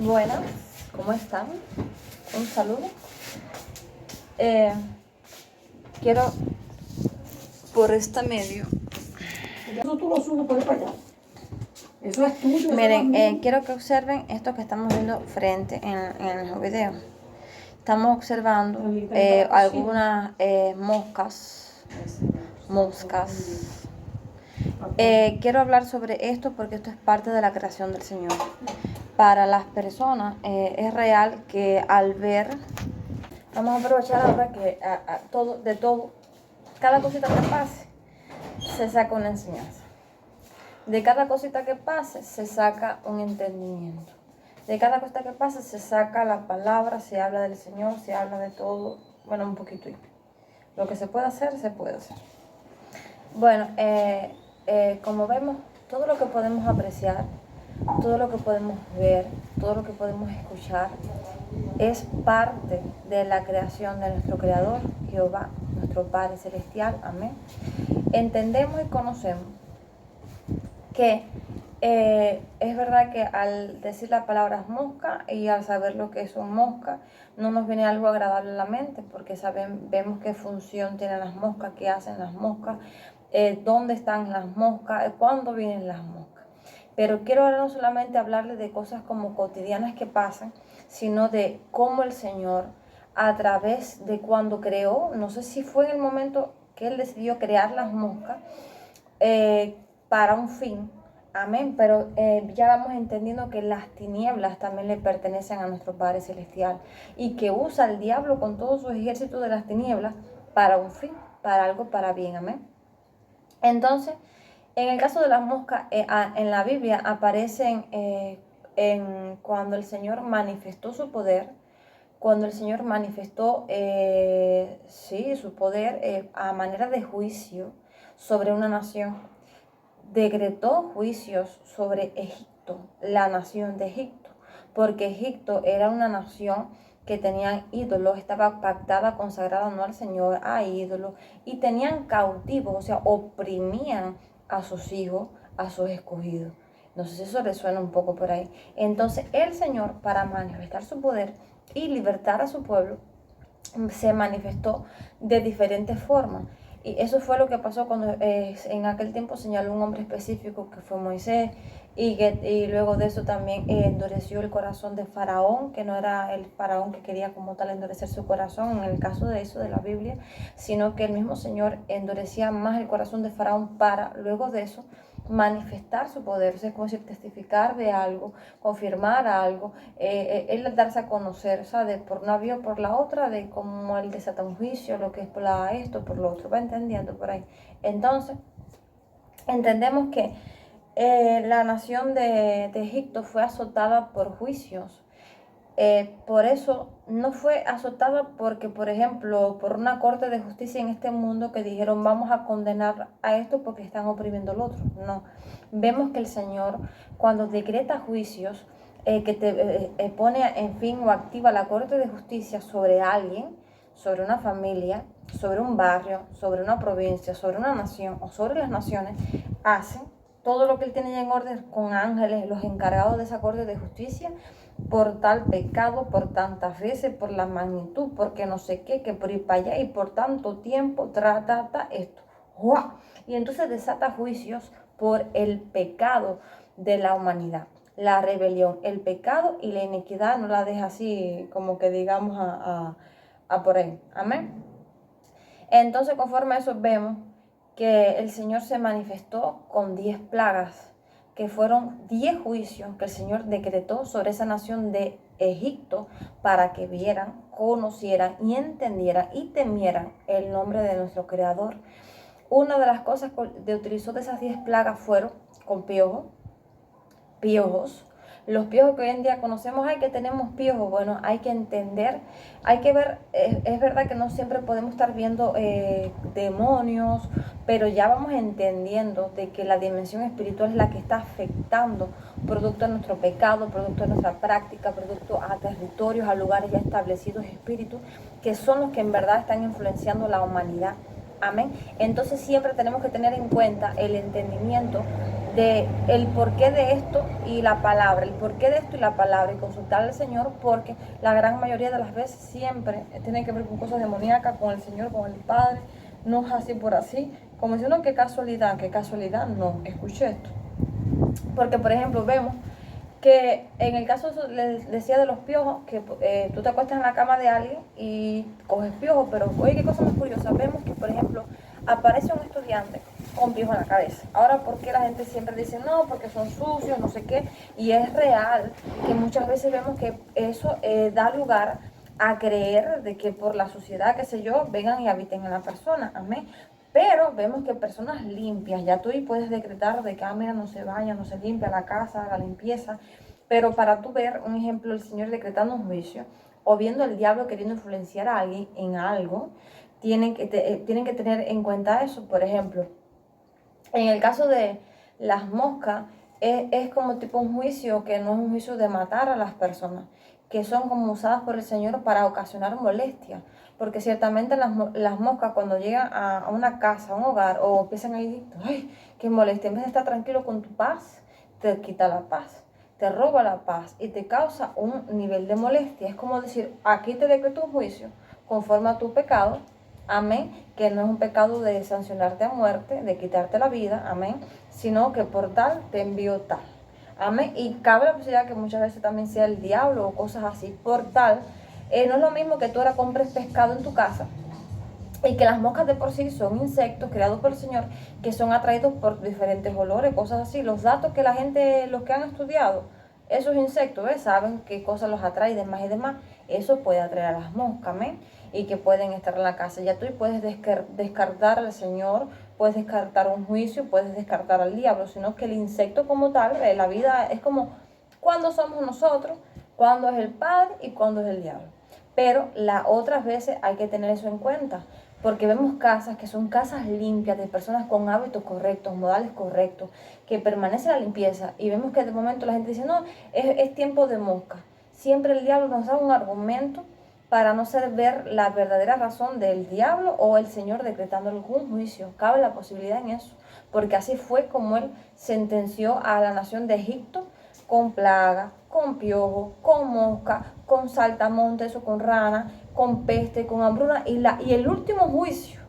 Buenas, ¿cómo están? Un saludo. Quiero por este medio. Eso tú lo subes por ahí para allá. Eso es tuyo. Miren, quiero que observen esto que estamos viendo frente en el video. Estamos observando algunas moscas. Quiero hablar sobre esto porque esto es parte de la creación del Señor. Para las personas es real que al ver, vamos a aprovechar ahora que cada cosita que pase, se saca una enseñanza. De cada cosita que pase, se saca un entendimiento. De cada cosita que pase, se saca la palabra, se habla del Señor, se habla de todo, bueno, un poquito. Lo que se puede hacer, se puede hacer. Bueno, como vemos, todo lo que podemos apreciar, todo lo que podemos ver, todo lo que podemos escuchar, es parte de la creación de nuestro Creador, Jehová, nuestro Padre Celestial. Amén. Entendemos y conocemos que es verdad que al decir las palabras mosca y al saber lo que son moscas, no nos viene algo agradable a la mente, porque vemos qué función tienen las moscas, qué hacen las moscas, dónde están las moscas, cuándo vienen las moscas. Pero quiero ahora no solamente hablarles de cosas como cotidianas que pasan, sino de cómo el Señor, a través de cuando creó, no sé si fue en el momento que Él decidió crear las moscas, para un fin, amén, pero ya vamos entendiendo que las tinieblas también le pertenecen a nuestro Padre Celestial y que usa el diablo con todo su ejército de las tinieblas para un fin, para algo, para bien, amén. Entonces, en el caso de las moscas, en la Biblia aparecen cuando el Señor manifestó su poder, cuando el Señor manifestó su poder a manera de juicio sobre una nación. Decretó juicios sobre Egipto, la nación de Egipto, porque Egipto era una nación que tenían ídolos, estaba pactada, consagrada no al Señor, a ídolos, y tenían cautivos, o sea, oprimían a sus hijos, a sus escogidos. No sé si eso les suena un poco por ahí. Entonces el Señor, para manifestar su poder y libertar a su pueblo, se manifestó de diferentes formas. Y eso fue lo que pasó cuando en aquel tiempo señaló un hombre específico que fue Moisés, y luego de eso también endureció el corazón de Faraón, que no era el Faraón que quería como tal endurecer su corazón en el caso de eso de la Biblia, sino que el mismo Señor endurecía más el corazón de Faraón para luego de eso manifestar su poder, o sea, como decir, testificar de algo, confirmar algo, él darse a conocer, ¿sabes? Por una vía o por la otra, de cómo él desata un juicio, lo que es por esto, por lo otro, va entendiendo por ahí. Entonces, entendemos que la nación de Egipto fue azotada por juicios. Por eso no fue azotada porque, por ejemplo, por una corte de justicia en este mundo que dijeron vamos a condenar a esto porque están oprimiendo al otro. No, vemos que el Señor cuando decreta juicios, que te pone en fin o activa la corte de justicia sobre alguien, sobre una familia, sobre un barrio, sobre una provincia, sobre una nación o sobre las naciones, hace todo lo que Él tiene ya en orden con ángeles, los encargados de esa corte de justicia, por tal pecado, por tantas veces, por la magnitud, porque no sé qué, que por ir para allá y por tanto tiempo, trata esto. ¡Wow! Y entonces desata juicios por el pecado de la humanidad, la rebelión, el pecado y la iniquidad, no la deja así como que digamos a por ahí. Amén. Entonces conforme a eso vemos que el Señor se manifestó con 10 plagas, que fueron 10 juicios que el Señor decretó sobre esa nación de Egipto para que vieran, conocieran y entendieran y temieran el nombre de nuestro Creador. Una de las cosas que utilizó de esas 10 plagas fueron con piojos. Los piojos que hoy en día conocemos, hay que tenemos piojos, bueno, hay que entender, hay que ver, es verdad que no siempre podemos estar viendo demonios, pero ya vamos entendiendo de que la dimensión espiritual es la que está afectando, producto de nuestro pecado, producto de nuestra práctica, producto a territorios, a lugares ya establecidos, espíritus, que son los que en verdad están influenciando la humanidad. Amén. Entonces siempre tenemos que tener en cuenta el entendimiento de el porqué de esto y la palabra, el porqué de esto y la palabra, y consultar al Señor, porque la gran mayoría de las veces siempre tiene que ver con cosas demoníacas, con el Señor, con el Padre. No es así por así, como si no, qué casualidad, no, escuche esto. Porque, por ejemplo, vemos que en el caso, les decía de los piojos, que tú te acuestas en la cama de alguien y coges piojos, pero oye, qué cosa más curiosa, vemos que, por ejemplo, aparece un estudiante con piojo en la cabeza. Ahora, ¿por qué la gente siempre dice no? Porque son sucios, no sé qué, y es real que muchas veces vemos que eso da lugar a creer de que por la suciedad, qué sé yo, vengan y habiten en la persona, amén. Pero vemos que personas limpias, ya tú ahí puedes decretar de que, mira, no se baña, no se limpia la casa, la limpieza. Pero para tú ver, un ejemplo, el Señor decretando un juicio, o viendo el diablo queriendo influenciar a alguien en algo, tienen que tener en cuenta eso. Por ejemplo, en el caso de las moscas, es como tipo un juicio que no es un juicio de matar a las personas, que son como usadas por el Señor para ocasionar molestia. Porque ciertamente las moscas cuando llegan a una casa, a un hogar, o empiezan a ir, ¡ay, qué molestia! En vez de estar tranquilo con tu paz, te quita la paz, te roba la paz y te causa un nivel de molestia. Es como decir, aquí te decreto un juicio conforme a tu pecado, amén, que no es un pecado de sancionarte a muerte, de quitarte la vida, amén, sino que por tal te envío tal, amén. Y cabe la posibilidad que muchas veces también sea el diablo o cosas así, por tal. No es lo mismo que tú ahora compres pescado en tu casa y que las moscas de por sí son insectos creados por el Señor, que son atraídos por diferentes olores, cosas así. Los datos que la gente, los que han estudiado esos insectos, saben qué cosas los atrae y demás y demás. Eso puede atraer a las moscas, ¿amén? Y que pueden estar en la casa. Ya tú puedes descartar al Señor, puedes descartar un juicio, puedes descartar al diablo, sino que el insecto como tal, la vida es como cuando somos nosotros, cuando es el Padre y cuando es el diablo. Pero las otras veces hay que tener eso en cuenta, porque vemos casas que son casas limpias, de personas con hábitos correctos, modales correctos, que permanece la limpieza, y vemos que de momento la gente dice, no, es tiempo de mosca. Siempre el diablo nos da un argumento para no ser ver la verdadera razón del diablo o el Señor decretando algún juicio. Cabe la posibilidad en eso, porque así fue como él sentenció a la nación de Egipto con plaga, con piojo, con mosca, con saltamontes o con rana, con peste, con hambruna, y el último juicio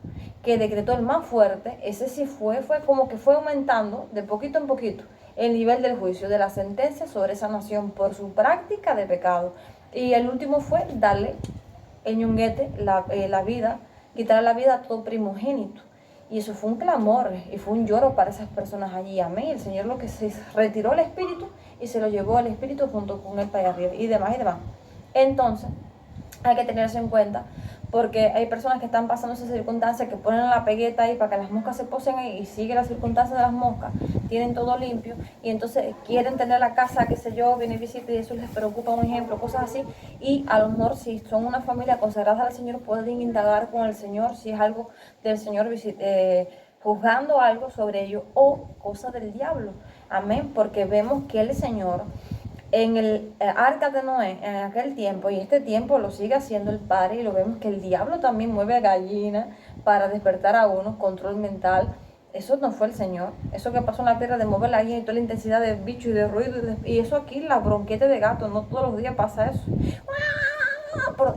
que decretó el más fuerte, ese sí fue como que fue aumentando de poquito en poquito el nivel del juicio, de la sentencia sobre esa nación por su práctica de pecado. Y el último fue darle el ñunguete, la vida, quitarle la vida a todo primogénito. Y eso fue un clamor y fue un lloro para esas personas allí. Amén. El Señor lo que se retiró el espíritu y se lo llevó al espíritu junto con él para arriba y demás y demás. Entonces, hay que tener eso en cuenta, porque hay personas que están pasando esas circunstancias, que ponen la pegueta ahí para que las moscas se posen ahí y sigue la circunstancia de las moscas, tienen todo limpio y entonces quieren tener la casa, qué sé yo, viene y visita y eso les preocupa, un ejemplo, cosas así. Y a lo mejor si son una familia consagrada al Señor, pueden indagar con el Señor si es algo del Señor, juzgando algo sobre ello o cosa del diablo. Amén, porque vemos que el Señor en el arca de Noé, en aquel tiempo, y este tiempo lo sigue haciendo el Padre, y lo vemos que el diablo también mueve gallinas para despertar a uno, control mental. Eso no fue el Señor. Eso que pasó en la tierra de mover la gallina y toda la intensidad de bicho y de ruido, y eso aquí, la bronquete de gato, no todos los días pasa eso.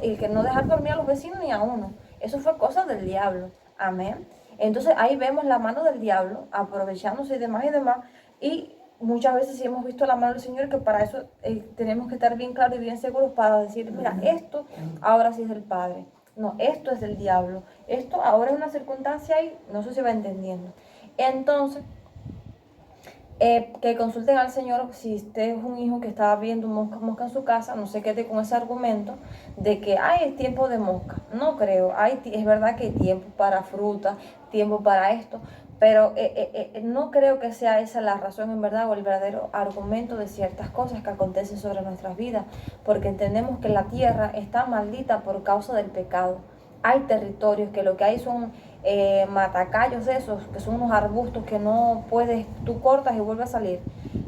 Y que no dejar dormir a los vecinos ni a uno. Eso fue cosa del diablo. Amén. Entonces ahí vemos la mano del diablo aprovechándose y demás y demás. Y muchas veces sí hemos visto la mano del Señor, que para eso tenemos que estar bien claros y bien seguros para decir, mira, esto ahora sí es del Padre. No, esto es del diablo. Esto ahora es una circunstancia y no sé si va entendiendo. Entonces, que consulten al Señor si usted es un hijo que está viendo mosca en su casa, no se quede con ese argumento de que es tiempo de mosca. No creo, es verdad que hay tiempo para fruta, tiempo para esto, pero no creo que sea esa la razón en verdad o el verdadero argumento de ciertas cosas que acontecen sobre nuestras vidas, porque entendemos que la tierra está maldita por causa del pecado. Hay territorios que lo que hay son matacayos esos, que son unos arbustos que no puedes, tú cortas y vuelve a salir,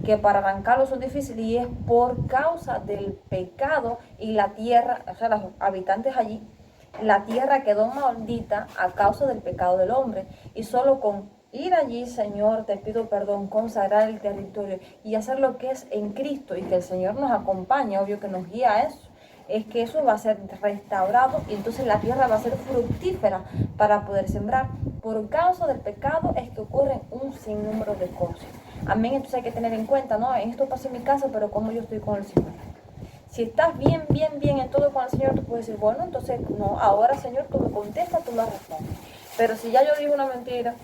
que para arrancarlos son difíciles, y es por causa del pecado, y la tierra, o sea, los habitantes allí, la tierra quedó maldita a causa del pecado del hombre, y solo con Ir allí, Señor, te pido perdón, consagrar el territorio y hacer lo que es en Cristo y que el Señor nos acompañe, obvio que nos guía a eso. Es que eso va a ser restaurado y entonces la tierra va a ser fructífera para poder sembrar. Por causa del pecado es que ocurren un sinnúmero de cosas. Amén, entonces hay que tener en cuenta, ¿no? Esto pasa en mi casa, pero ¿cómo yo estoy con el Señor? Si estás bien en todo con el Señor, tú puedes decir, bueno, entonces, no, ahora, Señor, tú me contestas, tú me respondes. Pero si ya yo dije una mentira,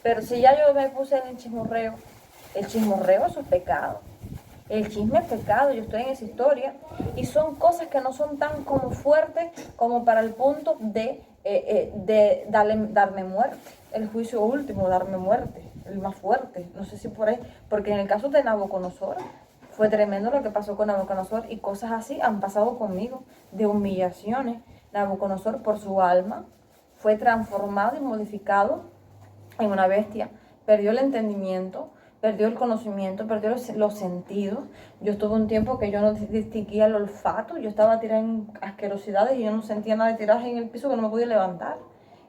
pero si ya yo me puse en el chismorreo eso es pecado. El chisme es pecado, yo estoy en esa historia. Y son cosas que no son tan como fuertes como para el punto de darme muerte. El juicio último, darme muerte, el más fuerte. No sé si por ahí, porque en el caso de Nabucodonosor, fue tremendo lo que pasó con Nabucodonosor y cosas así han pasado conmigo, de humillaciones. Nabucodonosor por su alma fue transformado y modificado en una bestia, perdió el entendimiento, perdió el conocimiento, perdió los sentidos. Yo estuve un tiempo que yo no distinguía el olfato, yo estaba tirada en asquerosidades y yo no sentía nada de tiraje en el piso que no me podía levantar.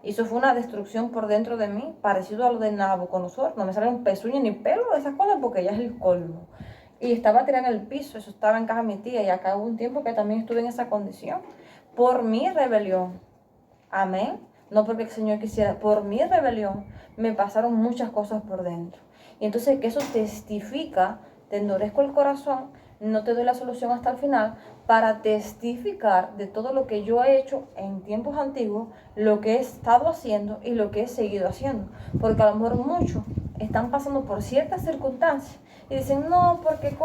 Y eso fue una destrucción por dentro de mí, parecido a lo de Nabucodonosor. No me salieron pezuñas ni pelo de esas cosas porque ya es el colmo. Y estaba tirada en el piso, eso estaba en casa de mi tía y acá hubo un tiempo que también estuve en esa condición por mi rebelión. Amén. No porque el Señor quisiera, por mi rebelión me pasaron muchas cosas por dentro. Y entonces que eso testifica, te endurezco el corazón, no te doy la solución hasta el final, para testificar de todo lo que yo he hecho en tiempos antiguos, lo que he estado haciendo y lo que he seguido haciendo. Porque a lo mejor muchos están pasando por ciertas circunstancias y dicen, no, porque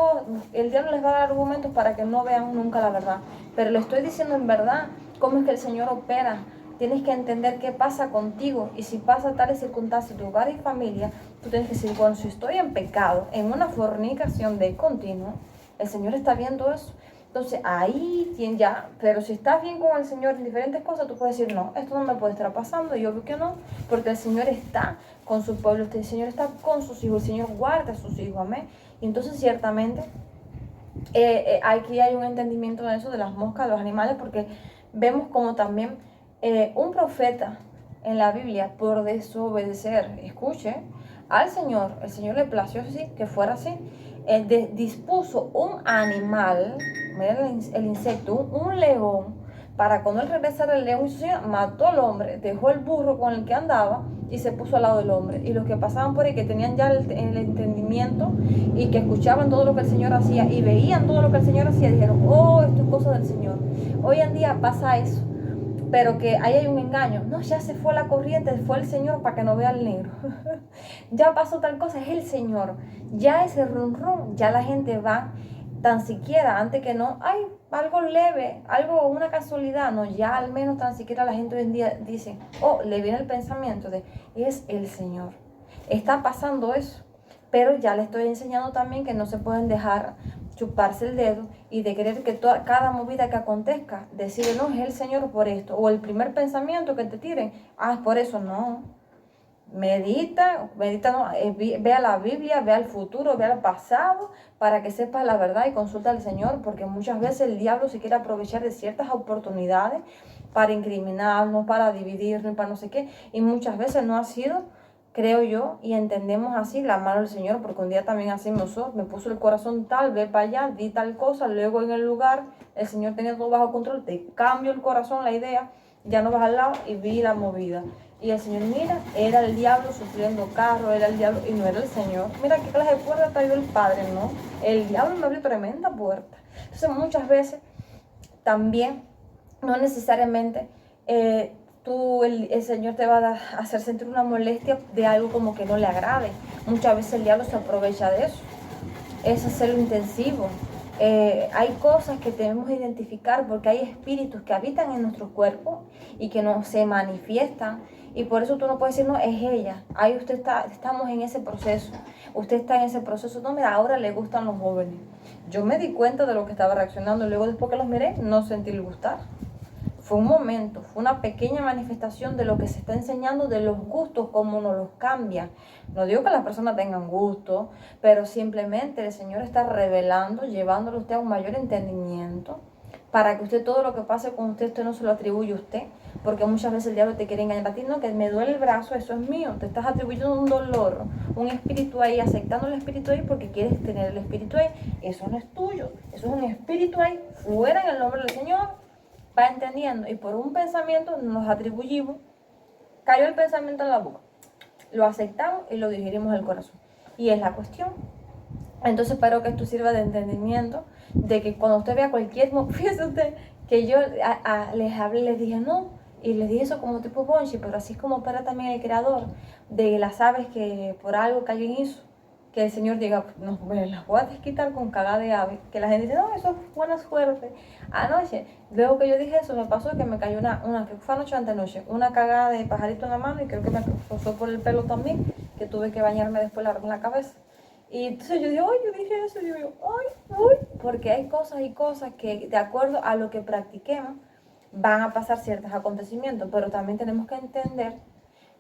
el diablo les va a dar argumentos para que no vean nunca la verdad. Pero le estoy diciendo en verdad cómo es que el Señor opera. Tienes que entender qué pasa contigo y si pasa tales circunstancias en tu hogar y familia, tú tienes que decir, bueno, si estoy en pecado, en una fornicación de continuo, el Señor está viendo eso. Entonces ahí ya, pero si estás bien con el Señor en diferentes cosas, tú puedes decir, no, esto no me puede estar pasando, y obvio que no, porque el Señor está con su pueblo, el Señor está con sus hijos, el Señor guarda a sus hijos, amén. Y entonces ciertamente aquí hay un entendimiento de eso, de las moscas, de los animales, porque vemos como también un profeta en la Biblia, por desobedecer, escuche, al Señor, el Señor le plació así, que fuera así, dispuso un animal, miren el insecto, un león, para cuando él regresara el león y su señor, mató al hombre, dejó el burro con el que andaba y se puso al lado del hombre. Y los que pasaban por ahí, que tenían ya el entendimiento y que escuchaban todo lo que el Señor hacía y veían todo lo que el Señor hacía, dijeron, oh, esto es cosa del Señor. Hoy en día pasa eso, pero que ahí hay un engaño. No, ya se fue la corriente, fue el Señor para que no vea el negro. Ya pasó tal cosa, es el Señor. Ya ese rum rum, ya la gente va tan siquiera, antes que no, hay algo leve, algo, una casualidad, no, ya al menos tan siquiera la gente hoy en día dice, oh, le viene el pensamiento de, es el Señor. Está pasando eso, pero ya le estoy enseñando también que no se pueden dejar chuparse el dedo y de querer que cada movida que acontezca, decirle, no, es el Señor por esto, o el primer pensamiento que te tiren, es por eso, no. Medita no, vea la Biblia, vea el futuro, vea el pasado, para que sepas la verdad y consulta al Señor, porque muchas veces el diablo se quiere aprovechar de ciertas oportunidades para incriminarnos, para dividirnos, para no sé qué, y muchas veces no ha sido, creo yo, y entendemos así la mano del Señor, porque un día también así me puso el corazón tal, ve para allá, di tal cosa, luego en el lugar, el Señor tenía todo bajo control, te cambio el corazón, la idea, ya no vas al lado y vi la movida. Y el Señor, mira, era el diablo sufriendo carro, era el diablo, y no era el Señor. Mira qué clase de puerta traído el Padre, ¿no? El diablo me abrió tremenda puerta. Entonces muchas veces también, no necesariamente, el Señor te va a hacer sentir una molestia de algo como que no le agrade. Muchas veces el diablo se aprovecha de eso. Es hacerlo intensivo. Hay cosas que debemos identificar porque hay espíritus que habitan en nuestro cuerpo y que no se manifiestan, y por eso tú no puedes decir, no, es ella, ahí estamos en ese proceso, usted está en ese proceso, no, mira, ahora le gustan los jóvenes. Yo me di cuenta de lo que estaba reaccionando y luego después que los miré no sentí el gustar. Fue un momento, fue una pequeña manifestación de lo que se está enseñando, de los gustos, cómo nos los cambian. No digo que las personas tengan gusto, pero simplemente el Señor está revelando, llevándole a usted a un mayor entendimiento para que usted todo lo que pase con usted no se lo atribuye a usted, porque muchas veces el diablo te quiere engañar a ti, no, que me duele el brazo, eso es mío, te estás atribuyendo un dolor, un espíritu ahí, aceptando el espíritu ahí porque quieres tener el espíritu ahí, eso no es tuyo, eso es un espíritu ahí, fuera en el nombre del Señor, va entendiendo, y por un pensamiento nos atribuimos, cayó el pensamiento en la boca, lo aceptamos y lo digerimos al corazón, y es la cuestión. Entonces espero que esto sirva de entendimiento, de que cuando usted vea cualquier, fíjese usted, que yo les hablé, les dije no, y les dije eso como tipo Bonchi, pero así es como opera también el creador de las aves, que por algo que alguien hizo, que el Señor diga, no, me las voy a desquitar con cagada de ave, que la gente dice, no, eso es buena suerte. Anoche, luego que yo dije eso, me pasó que me cayó una que fue anoche antenoche, una cagada de pajarito en la mano, y creo que me pasó por el pelo también, que tuve que bañarme después lavarme la cabeza. Y entonces yo dije, ay, yo dije eso, y yo, ay, porque hay cosas y cosas que de acuerdo a lo que practiquemos van a pasar ciertos acontecimientos, pero también tenemos que entender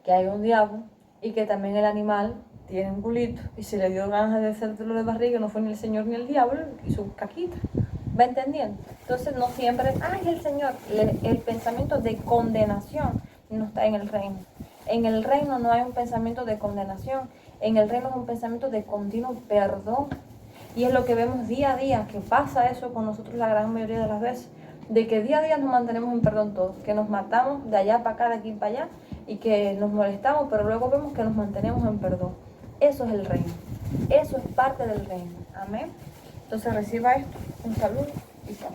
que hay un diablo y que también el animal tiene un culito y si le dio ganas de hacer dolor de barriga, no fue ni el Señor ni el diablo, hizo caquita. ¿Va entendiendo? Entonces no siempre, ay, el Señor, el pensamiento de condenación no está en el reino. En el reino no hay un pensamiento de condenación. En el reino es un pensamiento de continuo perdón. Y es lo que vemos día a día, que pasa eso con nosotros la gran mayoría de las veces. De que día a día nos mantenemos en perdón todos. Que nos matamos de allá para acá, de aquí para allá. Y que nos molestamos, pero luego vemos que nos mantenemos en perdón. Eso es el reino. Eso es parte del reino. Amén. Entonces reciba esto, un saludo y paz.